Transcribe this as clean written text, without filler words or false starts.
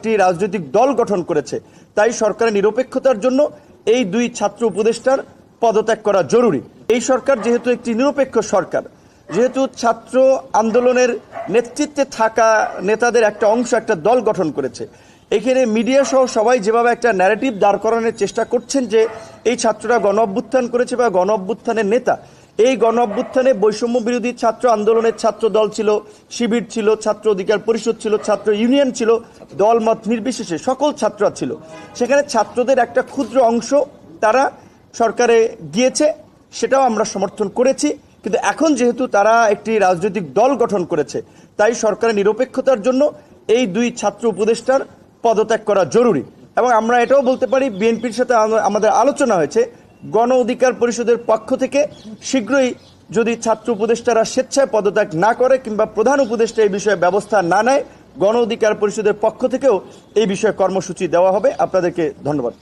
একটি রাজনৈতিক দল গঠন করেছে, তাই সরকারের নিরপেক্ষতার জন্য এই দুই ছাত্র উপদেষ্টার পদত্যাগ করা জরুরি। এই সরকার যেহেতু একটি নিরপেক্ষ সরকার, যেহেতু ছাত্র আন্দোলনের নেতৃত্বে থাকা নেতাদের একটা অংশ একটা দল গঠন করেছে, এখানে মিডিয়া সহ সবাই যেভাবে একটা ন্যারেটিভ দাঁড় করানোর চেষ্টা করছেন যে এই ছাত্ররা গণ অভ্যুত্থান করেছে বা গণ অভ্যুত্থানের নেতা, এই গণ অভ্যুত্থানে বৈষম্য বিরোধী ছাত্র আন্দোলনের ছাত্র দল ছিল, শিবির ছিল, ছাত্র অধিকার পরিষদ ছিল, ছাত্র ইউনিয়ন ছিল, দলমত নির্বিশেষে সকল ছাত্ররা ছিল। সেখানে ছাত্রদের একটা ক্ষুদ্র অংশ তারা সরকারে গিয়েছে, সেটাও আমরা সমর্থন করেছি। কিন্তু এখন যেহেতু তারা একটি রাজনৈতিক দল গঠন করেছে, তাই সরকারের নিরপেক্ষতার জন্য এই দুই ছাত্র উপদেষ্টার পদত্যাগ করা জরুরি। এবং আমরা এটাও বলতে পারি, বিএনপির সাথে আমাদের আলোচনা হয়েছে, গণ অধিকার পরিষদের পক্ষ থেকে শীঘ্রই যদি ছাত্র উপদেষ্টারা স্বেচ্ছায় পদত্যাগ না করে কিংবা প্রধান উপদেষ্টা এই বিষয়ে ব্যবস্থা না নেয়, গণ অধিকার পরিষদের পক্ষ থেকেও এই বিষয়ে কর্মসূচি দেওয়া হবে। আপনাদেরকে ধন্যবাদ।